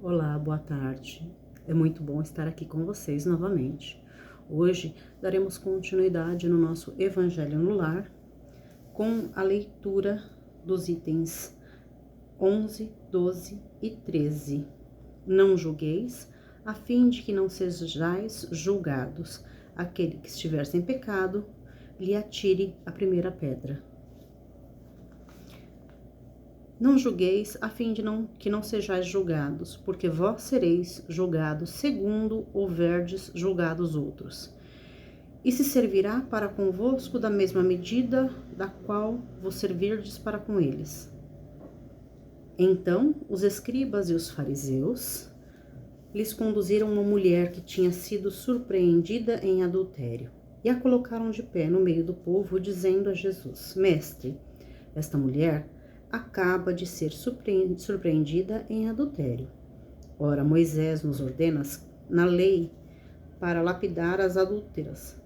Olá, boa tarde. É muito bom estar aqui com vocês novamente. Hoje daremos continuidade no nosso Evangelho no Lar com a leitura dos itens 11, 12 e 13. Não julgueis, a fim de que não sejais julgados. Aquele que estiver sem pecado, lhe atire a primeira pedra. Não julgueis, a fim de que não sejais julgados, porque vós sereis julgados segundo houverdes julgado os outros. E se servirá para convosco da mesma medida da qual vos servirdes para com eles. Então os escribas e os fariseus lhes conduziram uma mulher que tinha sido surpreendida em adultério, e a colocaram de pé no meio do povo, dizendo a Jesus: Mestre, esta mulher acaba de ser surpreendida em adultério. Ora, Moisés nos ordena na lei para lapidar as adúlteras.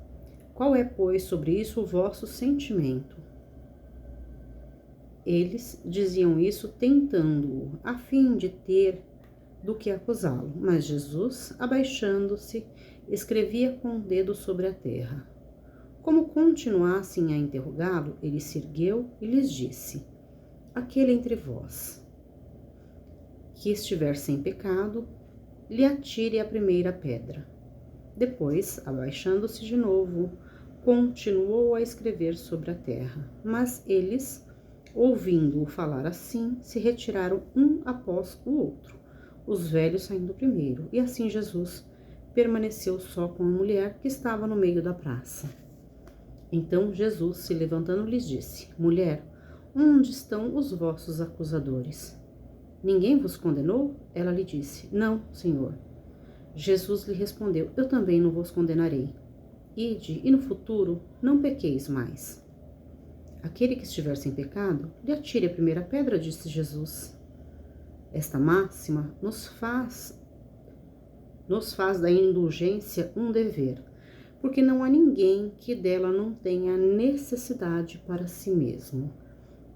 Qual é, pois, sobre isso o vosso sentimento? Eles diziam isso tentando-o, a fim de ter do que acusá-lo. Mas Jesus, abaixando-se, escrevia com o dedo sobre a terra. Como continuassem a interrogá-lo, ele se ergueu e lhes disse: Aquele entre vós que estiver sem pecado, lhe atire a primeira pedra. Depois, abaixando-se de novo, continuou a escrever sobre a terra. Mas eles, ouvindo-o falar assim, se retiraram um após o outro, os velhos saindo primeiro, e assim Jesus permaneceu só com a mulher que estava no meio da praça. Então Jesus, se levantando, lhes disse: Mulher, onde estão os vossos acusadores? Ninguém vos condenou? Ela lhe disse: Não, Senhor. Jesus lhe respondeu: Eu também não vos condenarei. Ide, e no futuro não pequeis mais. Aquele que estiver sem pecado, lhe atire a primeira pedra, disse Jesus. Esta máxima nos faz da indulgência um dever, porque não há ninguém que dela não tenha necessidade para si mesmo.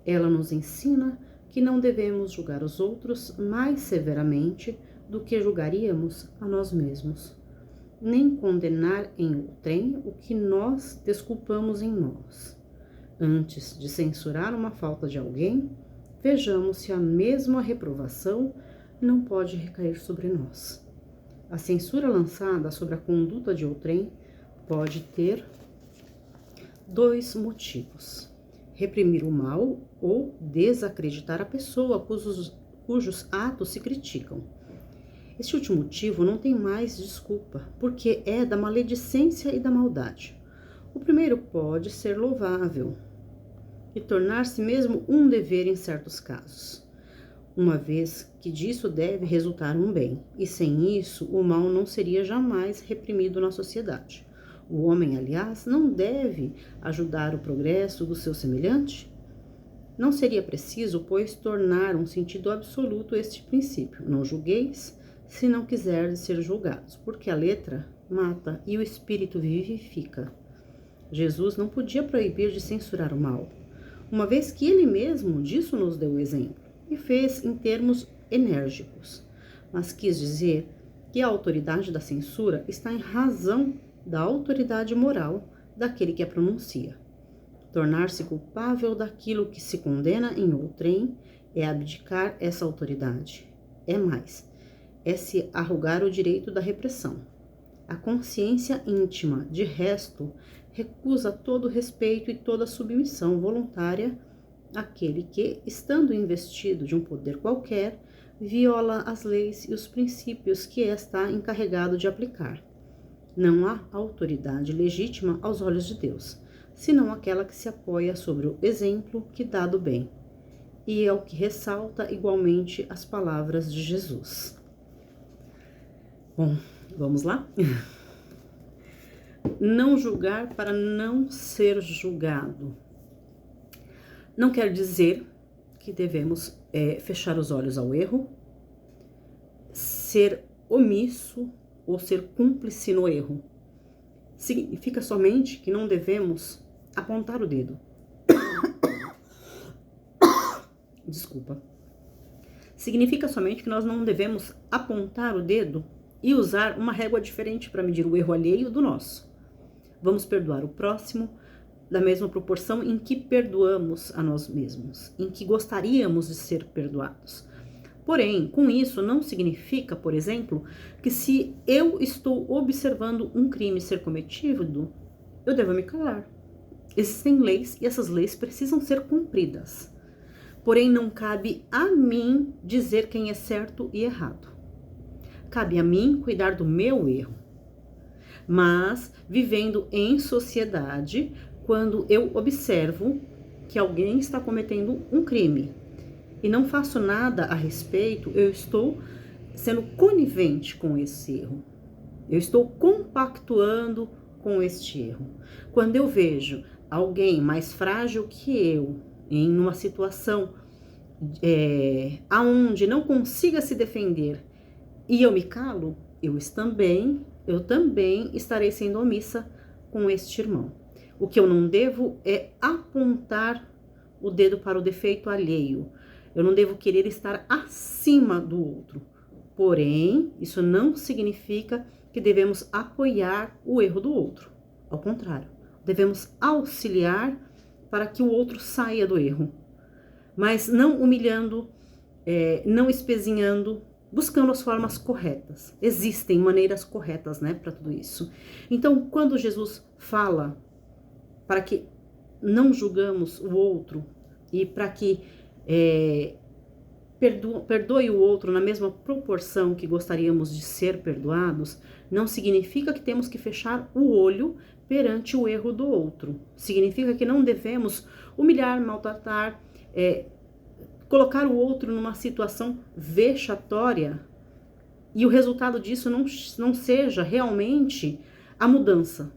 Ela nos ensina que não devemos julgar os outros mais severamente do que julgaríamos a nós mesmos, nem condenar em outrem o que nós desculpamos em nós. Antes de censurar uma falta de alguém, vejamos se a mesma reprovação não pode recair sobre nós. A censura lançada sobre a conduta de outrem pode ter dois motivos: reprimir o mal ou desacreditar a pessoa cujos atos se criticam. Este último motivo não tem mais desculpa, porque é da maledicência e da maldade. O primeiro pode ser louvável e tornar-se mesmo um dever em certos casos, uma vez que disso deve resultar um bem, e sem isso o mal não seria jamais reprimido na sociedade. O homem, aliás, não deve ajudar o progresso do seu semelhante? Não seria preciso, pois, tornar um sentido absoluto este princípio: não julgueis, se não quiserdes ser julgados, porque a letra mata e o espírito vivifica. Jesus não podia proibir de censurar o mal, uma vez que ele mesmo disso nos deu o exemplo, e fez em termos enérgicos, mas quis dizer que a autoridade da censura está em razão da autoridade moral daquele que a pronuncia. Tornar-se culpável daquilo que se condena em outrem é abdicar essa autoridade. É mais, é se arrogar o direito da repressão. A consciência íntima, de resto, recusa todo respeito e toda submissão voluntária àquele que, estando investido de um poder qualquer, viola as leis e os princípios que está encarregado de aplicar. Não há autoridade legítima aos olhos de Deus, senão aquela que se apoia sobre o exemplo que dá do bem. E é o que ressalta igualmente as palavras de Jesus. Bom, vamos lá? Não julgar para não ser julgado. Não quer dizer que devemos fechar os olhos ao erro, ser omisso ou ser cúmplice no erro. Significa somente que não devemos apontar o dedo. Desculpa. significa somente que nós não devemos apontar o dedo e usar uma régua diferente para medir o erro alheio do nosso. Vamos perdoar o próximo da mesma proporção em que perdoamos a nós mesmos, em que gostaríamos de ser perdoados. Porém, com isso não significa, por exemplo, que se eu estou observando um crime ser cometido, eu devo me calar. Existem leis e essas leis precisam ser cumpridas. Porém, não cabe a mim dizer quem é certo e errado. Cabe a mim cuidar do meu erro. Mas, vivendo em sociedade, quando eu observo que alguém está cometendo um crime e não faço nada a respeito, eu estou sendo conivente com esse erro. Eu estou compactuando com este erro. Quando eu vejo alguém mais frágil que eu, em uma situação aonde não consiga se defender e eu me calo, eu também estarei sendo omissa com este irmão. O que eu não devo é apontar o dedo para o defeito alheio. Eu não devo querer estar acima do outro. Porém, isso não significa que devemos apoiar o erro do outro. Ao contrário, devemos auxiliar para que o outro saia do erro. Mas não humilhando, não espezinhando, buscando as formas corretas. Existem maneiras corretas, né, para tudo isso. Então, quando Jesus fala para que não julgamos o outro e para que perdoe o outro na mesma proporção que gostaríamos de ser perdoados, não significa que temos que fechar o olho perante o erro do outro. Significa que não devemos humilhar, maltratar, colocar o outro numa situação vexatória e o resultado disso não seja realmente a mudança.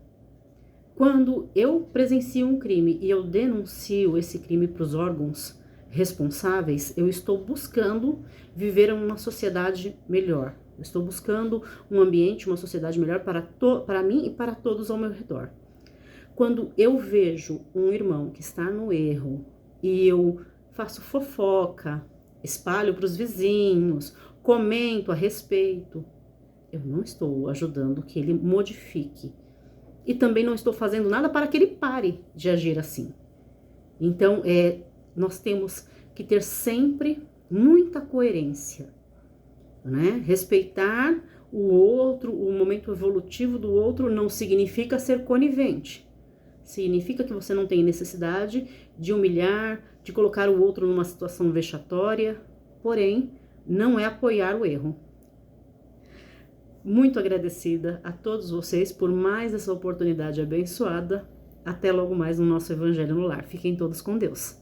Quando eu presencio um crime e eu denuncio esse crime para os órgãos responsáveis, eu estou buscando viver em uma sociedade melhor. Eu estou buscando um ambiente, uma sociedade melhor para mim e para todos ao meu redor. Quando eu vejo um irmão que está no erro e eu faço fofoca, espalho para os vizinhos, comento a respeito, eu não estou ajudando que ele modifique. E também não estou fazendo nada para que ele pare de agir assim. Então, nós temos que ter sempre muita coerência, né? Respeitar o outro, o momento evolutivo do outro não significa ser conivente. Significa que você não tem necessidade de humilhar, de colocar o outro numa situação vexatória, porém, não é apoiar o erro. Muito agradecida a todos vocês por mais essa oportunidade abençoada. Até logo mais no nosso Evangelho no Lar. Fiquem todos com Deus.